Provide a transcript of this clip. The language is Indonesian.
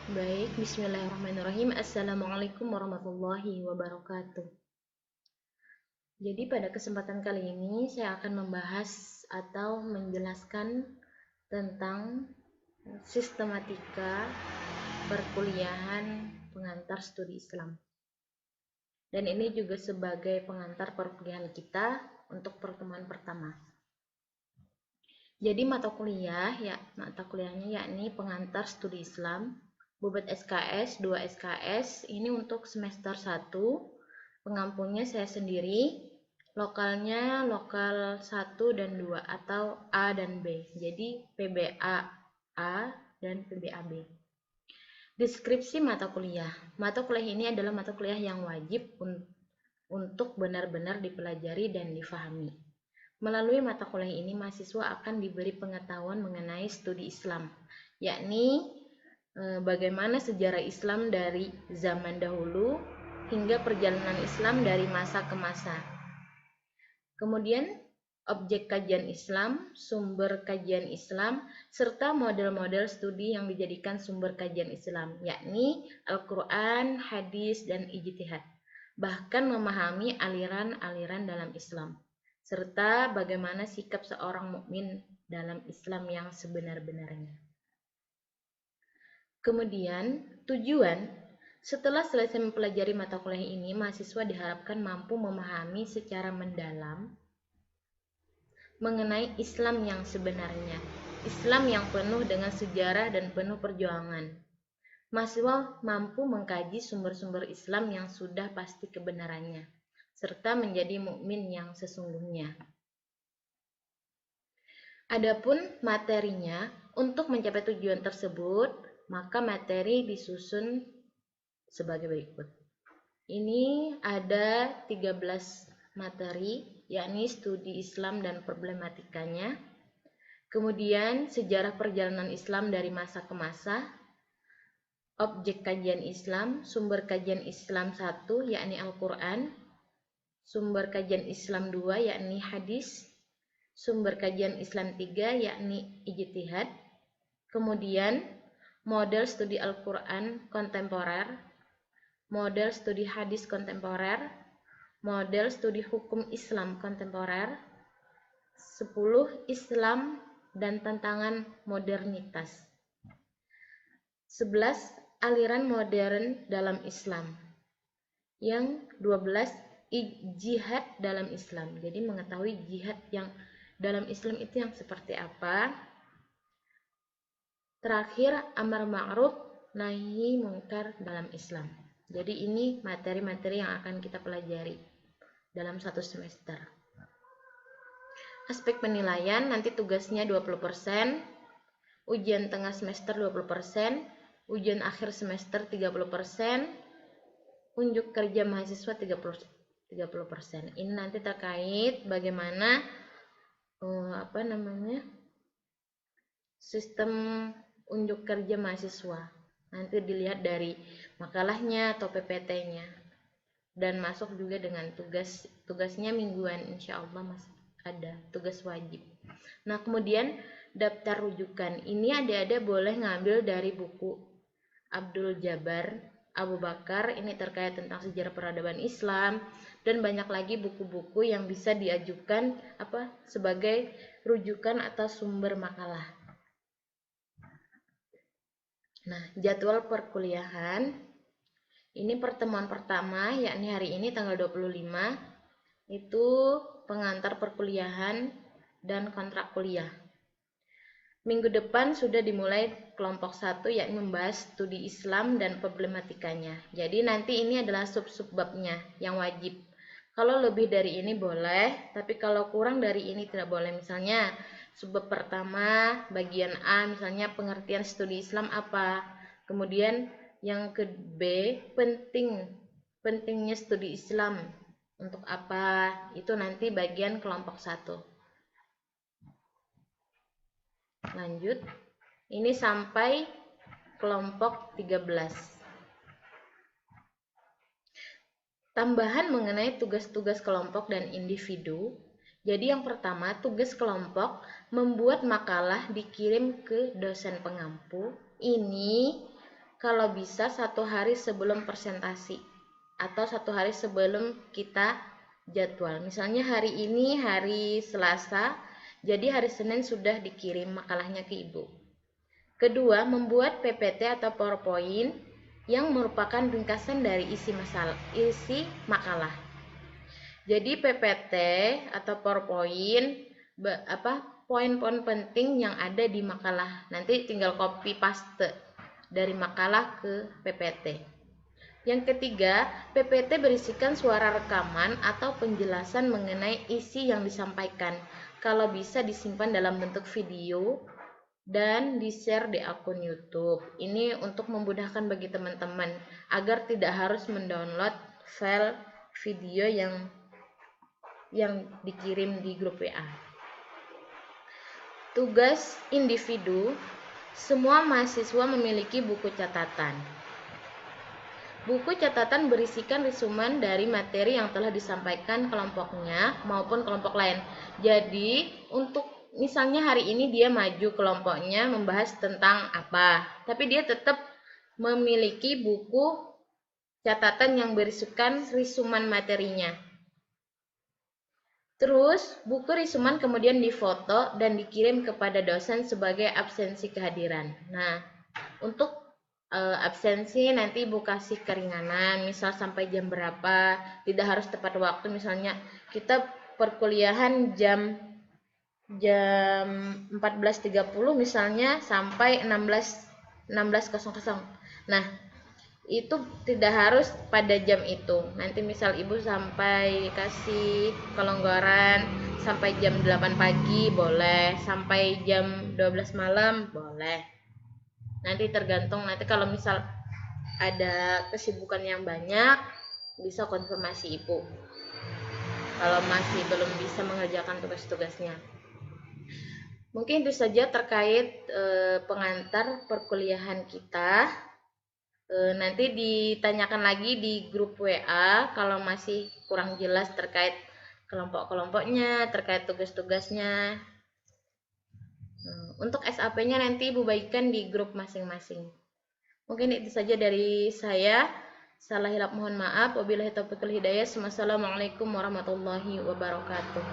Baik, bismillahirrahmanirrahim. Assalamualaikum warahmatullahi wabarakatuh. Jadi pada kesempatan kali ini saya akan membahas atau menjelaskan tentang sistematika perkuliahan pengantar studi Islam. Dan ini juga sebagai pengantar perkuliahan kita untuk pertemuan pertama. Jadi mata kuliahnya yakni pengantar studi Islam, bobot SKS, 2 SKS, ini untuk semester 1, pengampunya saya sendiri, lokalnya lokal 1 dan 2 atau A dan B, jadi PBA A dan PBA B. Deskripsi mata kuliah ini adalah mata kuliah yang wajib untuk benar-benar dipelajari dan difahami. Melalui mata kuliah ini, mahasiswa akan diberi pengetahuan mengenai studi Islam, yakni bagaimana sejarah Islam dari zaman dahulu hingga perjalanan Islam dari masa ke masa. Kemudian, objek kajian Islam, sumber kajian Islam, serta model-model studi yang dijadikan sumber kajian Islam, yakni Al-Quran, hadis, dan ijtihad. Bahkan memahami aliran-aliran dalam Islam, serta bagaimana sikap seorang mukmin dalam Islam yang sebenar-benarnya. Kemudian, tujuan setelah selesai mempelajari mata kuliah ini, mahasiswa diharapkan mampu memahami secara mendalam mengenai Islam yang sebenarnya, Islam yang penuh dengan sejarah dan penuh perjuangan. Mahasiswa mampu mengkaji sumber-sumber Islam yang sudah pasti kebenarannya, serta menjadi mukmin yang sesungguhnya. Adapun materinya, untuk mencapai tujuan tersebut, maka materi disusun sebagai berikut. Ini ada 13 materi, yakni studi Islam dan problematikanya, kemudian sejarah perjalanan Islam dari masa ke masa, objek kajian Islam, sumber kajian Islam 1, yakni Al-Quran, sumber kajian Islam 2, yakni hadis, sumber kajian Islam 3, yakni ijtihad, kemudian model studi Al-Quran kontemporer, model studi hadis kontemporer, model studi hukum Islam kontemporer, 10 Islam dan tantangan modernitas, 11 aliran modern dalam Islam, yang 12 jihad dalam Islam. Jadi mengetahui jihad yang dalam Islam itu yang seperti apa. Terakhir, amar ma'ruf nahi mungkar dalam Islam. Jadi ini materi-materi yang akan kita pelajari dalam satu semester. Aspek penilaian, nanti tugasnya 20%, ujian tengah semester 20%, ujian akhir semester 30%, unjuk kerja mahasiswa 30%. Ini nanti terkait bagaimana sistem unjuk kerja mahasiswa. Nanti dilihat dari makalahnya atau PPT-nya. Dan masuk juga dengan tugasnya mingguan, insya Allah masih ada tugas wajib. Nah, kemudian daftar rujukan. Ini adik-adik boleh ngambil dari buku Abdul Jabbar Abu Bakar, ini terkait tentang sejarah peradaban Islam, dan banyak lagi buku-buku yang bisa diajukan sebagai rujukan atau sumber makalah. Nah, jadwal perkuliahan. Ini pertemuan pertama, yakni hari ini tanggal 25, itu pengantar perkuliahan dan kontrak kuliah. Minggu depan sudah dimulai kelompok 1, yakni membahas studi Islam dan problematikanya. Jadi nanti ini adalah sub-subbabnya yang wajib. Kalau lebih dari ini boleh, tapi kalau kurang dari ini tidak boleh. Misalnya subbab pertama bagian A, misalnya pengertian studi Islam apa. Kemudian yang ke B, pentingnya studi Islam untuk apa. Itu nanti bagian kelompok 1. Lanjut, ini sampai kelompok 13. Tambahan mengenai tugas-tugas kelompok dan individu. Jadi yang pertama, tugas kelompok membuat makalah dikirim ke dosen pengampu. Ini kalau bisa 1 hari sebelum presentasi atau 1 hari sebelum kita jadwal. Misalnya hari ini hari Selasa, jadi hari Senin sudah dikirim makalahnya ke Ibu. Kedua, membuat PPT atau PowerPoint yang merupakan ringkasan dari isi makalah. Jadi PPT atau PowerPoint poin-poin penting yang ada di makalah. Nanti tinggal copy paste dari makalah ke PPT. Yang ketiga, PPT berisikan suara rekaman atau penjelasan mengenai isi yang disampaikan. Kalau bisa disimpan dalam bentuk video dan di-share di akun YouTube. Ini untuk memudahkan bagi teman-teman agar tidak harus mendownload file video yang dikirim di grup WA. Tugas individu, semua mahasiswa memiliki buku catatan. Buku catatan berisikan resumen dari materi yang telah disampaikan kelompoknya maupun kelompok lain. Jadi, untuk misalnya hari ini dia maju kelompoknya membahas tentang apa, tapi dia tetap memiliki buku catatan yang berisikan resumen materinya. Terus, buku resumen kemudian difoto dan dikirim kepada dosen sebagai absensi kehadiran. Nah, untuk absensi nanti Ibu kasih keringanan, misal sampai jam berapa, tidak harus tepat waktu. Misalnya kita perkuliahan jam 14.30 misalnya sampai 16.00. Nah, itu tidak harus pada jam itu. Nanti misal Ibu sampai kasih kelonggaran sampai jam 8 pagi boleh, sampai jam 12 malam boleh. Nanti tergantung, nanti kalau misal ada kesibukan yang banyak bisa konfirmasi Ibu kalau masih belum bisa mengerjakan tugas-tugasnya. Mungkin itu saja terkait pengantar perkuliahan kita. Nanti ditanyakan lagi di grup WA kalau masih kurang jelas terkait kelompok-kelompoknya, terkait tugas-tugasnya. Untuk SAP-nya nanti Ibu bagikan di grup masing-masing. Mungkin itu saja dari saya. Salah hilap mohon maaf. Wabillahi taufiq wal hidayah. Wassalamualaikum warahmatullahi wabarakatuh.